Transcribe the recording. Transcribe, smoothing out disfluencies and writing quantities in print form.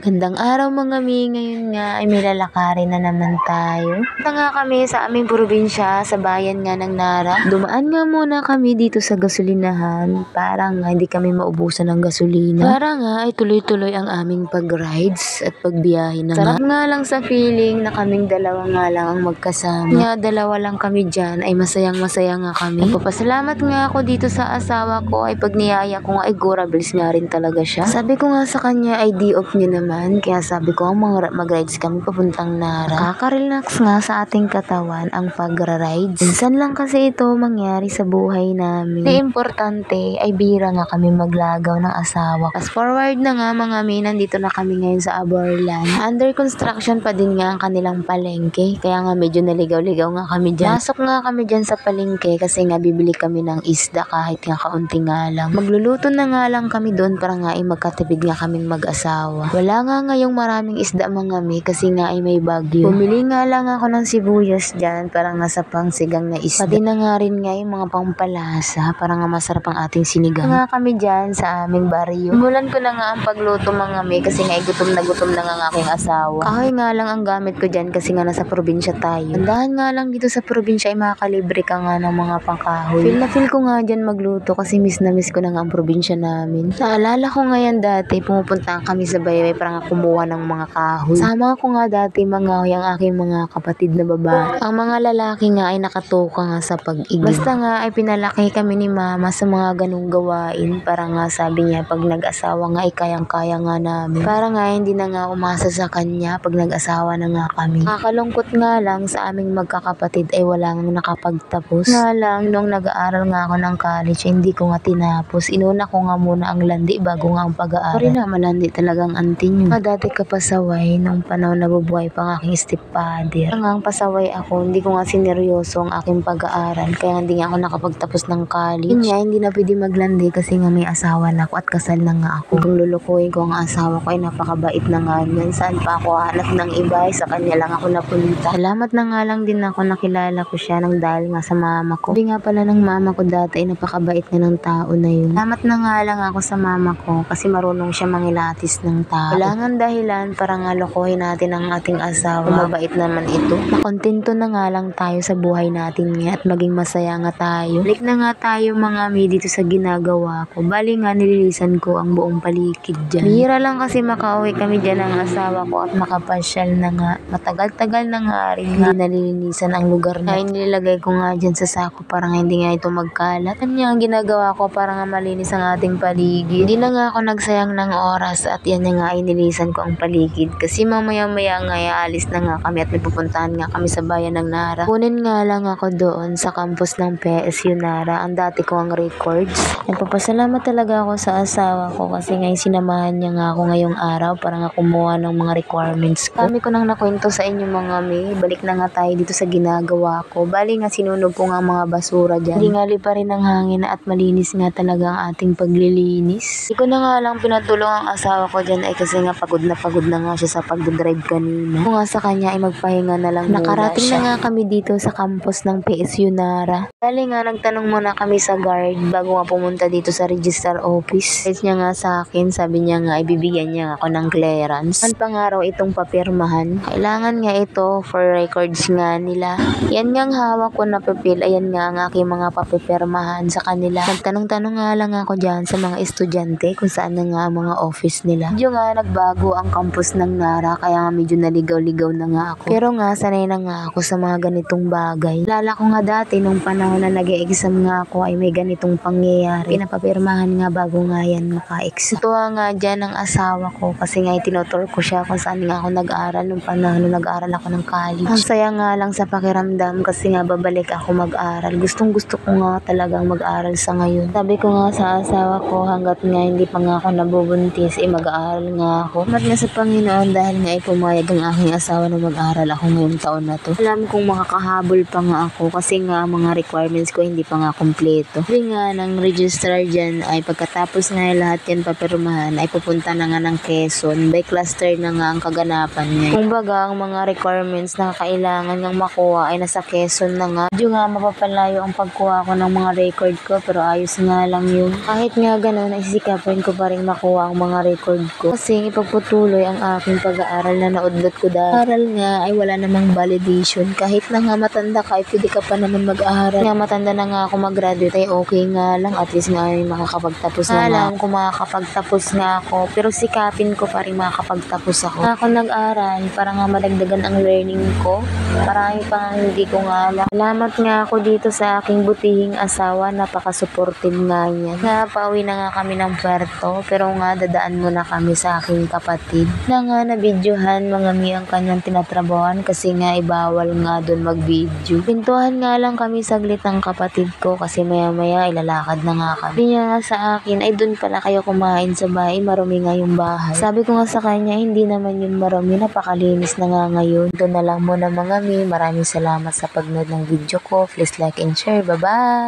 Gandang araw mga mi, ngayon nga ay may lalakarin na naman tayo. Punta nga kami sa aming probinsya, sa bayan nga ng Nara. Dumaan nga muna kami dito sa gasolinahan para nga hindi kami maubusan ng gasolina. Para nga ay tuloy-tuloy ang aming pag-rides at pagbiyahe na nga. Sarap nga lang sa feeling na kaming dalawa nga lang ang magkasama. Nga dalawa lang kami dyan ay masayang-masaya nga kami. Nagpapasalamat nga ako dito sa asawa ko ay pag niyaya ko nga ay gurabils nga rin talaga siya. Sabi ko nga sa kanya ay di off niya naman. Kaya sabi ko mag-rides kami papuntang Nara. Nakaka-relax nga sa ating katawan ang pag-rides. Minsan lang kasi ito mangyari sa buhay namin. Ang importante ay bira nga kami maglagaw ng asawa. Fast forward na nga mga mi, nandito na kami ngayon sa Aborlan. Under construction pa din nga ang kanilang palengke. Kaya nga medyo naligaw-ligaw nga kami dyan. Pasok nga kami dyan sa palengke kasi nga bibili kami ng isda kahit nga kaunti nga lang. Magluluto na nga lang kami doon para nga ay magkatipid nga kaming mag-asawa. Wala nga ngayong maraming isda mga mi kasi nga ay may bagyo. Bumili nga lang ako ng sibuyas dyan para nga sa pangsigang na isda. Pati na nga rin nga yung mga pampalasa para nga masarap ang ating sinigang. Nga kami dyan sa aming baryo. Simulan ko na nga ang pagluto mga mi kasi nga gutom na nga ang aking asawa. Kahoy nga lang ang gamit ko dyan kasi nga nasa probinsya tayo. Andahan nga lang dito sa probinsya ay makakalibre ka nga ng mga pangkahoy. Feel na feel ko nga dyan magluto kasi miss na miss ko na nga ang probinsya namin. Naalala ko nga yan dati, pumupunta kami sa baybay para nga kumuha ng mga kahoy. Sama ko nga dati mga ang aking mga kapatid na babae. Ang mga lalaki nga ay nakatuka nga sa pag-igib. Basta nga ay pinalaki kami ni mama sa mga ganung gawain para nga sabi niya pag nag-asawa nga ay kayang-kaya nga namin. Para nga hindi na nga umasa sa kanya pag nag-asawa na nga kami. Nakakalungkot nga lang sa aming magkakapatid ay wala nga nakapagtapos. Nga lang nung nag-aaral nga ako ng college hindi ko nga tinapos. Inuna ko nga muna ang landi bago nga ang pag-aaral. Sorry na malandi talagang auntie niyo. Dati kapasaway nung panahon na bubuhay pa ang aking stepfather. Ang pasaway ako, hindi ko nga sineryoso ang aking pag-aaral kaya hindi nga ako nakapagtapos ng college. Yun nga, hindi na pwede maglandi kasi nga may asawa na ako at kasal na nga ako. Kung lulukuhin ko ang asawa ko ay napakabait na nga niyan. Saan pa ako hanap ng iba ay sa kanya lang ako napunta. Salamat na nga lang din ako nakilala ko siya nang dahil nga sa mama ko. Sabi nga pala ng mama ko dati ay napakabait nga ng tao na yun. Salamat na nga lang ako sa mama ko kasi marunong siya mangilatis ng tao. Wala nga dahilan para nga lokohin natin ang ating asawa. Mabait naman ito. Makontento na nga lang tayo sa buhay natin nga at maging masaya nga tayo. Balik na nga tayo mga mi dito sa ginagawa ko. Bali nga nililisan ko ang buong paligid dyan. Bihira lang kasi makauwi kami dyan ng asawa ko at makapasyal na nga. Matagal-tagal na nga rin nga nalilinisan ang lugar na. Ay nilagay ko nga dyan sa sako para nga hindi nga ito magkalat. Kanya ang ginagawa ko para nga malinis ang ating paligid. Hindi na nga ako nagsayang ng oras at yan na nga ay nilisan ko ang paligid kasi mamaya-maya nga alis na nga kami at may pupuntahan nga kami sa bayan ng Nara. Kunin nga lang ako doon sa campus ng PSU Nara ang dati ko ang records. Nagpapasalamat talaga ako sa asawa ko kasi ngayon sinamahan niya nga ako ngayong araw para nga kumuha ng mga requirements ko. Kami ko nang nakwento sa inyo mga mi, balik na nga tayo dito sa ginagawa ko. Bali nga sinunog ko nga mga basura dyan. Hingali pa rin ng hangin at malinis nga talaga ang ating paglilinis. Hindi ko na nga lang pinatulong ang asawa ko dyan ay kasi nga pagod na nga siya sa pag-drive kanina. Kung nga sa kanya ay magpahinga na lang nakarating na nga kami dito sa campus ng PSU Nara. Bali nga nagtanong muna kami sa guard bago nga pumunta dito sa register office. Sabi niya nga sa akin, sabi niya nga ibibigyan niya ako ng clearance. Ang pangaraw itong papirmahan. Kailangan nga ito for records nga nila. Yan nga ang hawak ko na papel. Ayan nga ang aking mga papipirmahan sa kanila. Nagtanong-tanong nga lang ako dyan sa mga estudyante kung saan na nga ang mga office nila. Medyo nga nagbago ang campus ng Nara kaya nga medyo naligaw-ligaw na nga ako. Pero nga sanay na nga ako sa mga ganitong bagay. Lala ko nga dati nung panahon na nag-e-exam nga ako ay may ganitong pangyayari. Pinapapirmahan nga bago nga yan maka-exam. Tuwa nga dyan ang asawa ko kasi nga itinutur ko siya kung saan nga ako nag-aaral nung panahon na nag-aaral ako ng college. Ang saya nga lang sa pakiramdam kasi nga babalik ako mag-aral. Gustong-gusto ko nga talagang mag-aral sa ngayon. Sabi ko nga sa asawa ko hanggat nga hindi pa nga ako nabubuntis mag-aaral nga ako. Mat nga sa Panginoon dahil nga pumayag ang aking asawa na mag-aral ako ngayong taon na to. Alam kong makakahabol pa nga ako kasi nga mga requirements ko hindi pa nga kompleto. Sabi nga ng registrar dyan ay pagkatapos nga lahat yan papirmahan ay pupunta na nga ng Quezon. By cluster na nga ang kaganapan niya. Kung baga ang mga requirements na kailangan ng makuha ay nasa Quezon na nga. Medyo nga mapapalayo ang pagkuha ko ng mga record ko pero ayos nga lang yun. Kahit nga ganun ay sisikapin ko pa rin makuha ang mga record ko. Kasi tanging ipagputuloy ang aking pag-aaral na naudlot ko dahil aral nga ay wala namang validation. Kahit na nga matanda ka ay pwede ka pa naman mag-aaral. Nga matanda na nga ako mag-graduate ay okay nga lang, at least nga ay makakapagtapos na alam kung makakapagtapos nga ako, pero sikapin ko pa rin makakapagtapos ako. Ako nag-aral para nga madagdagan ang learning ko. Marami pa nga hindi ko nga alam. Salamat nga ako dito sa aking butihing asawa, napaka-supportive nga niya. Nga pauwi na nga kami ng Puerto, pero nga dadaan muna kami sa aking kapatid na nga nabidyohan mga mi ang kanyang tinatrabahoan kasi nga ibawal nga doon mag-video. Pintuhan nga lang kami saglit ng kapatid ko kasi maya-maya ilalakad na nga kami. Sabi niya nga sa akin, ay doon pala kayo kumain sa bahay, marumi nga yung bahay. Sabi ko nga sa kanya, hindi naman yung marumi, napakalinis na nga ngayon. Doon na lang muna mga mi. Maraming salamat sa pagnood ng video ko. Please like and share. Bye-bye!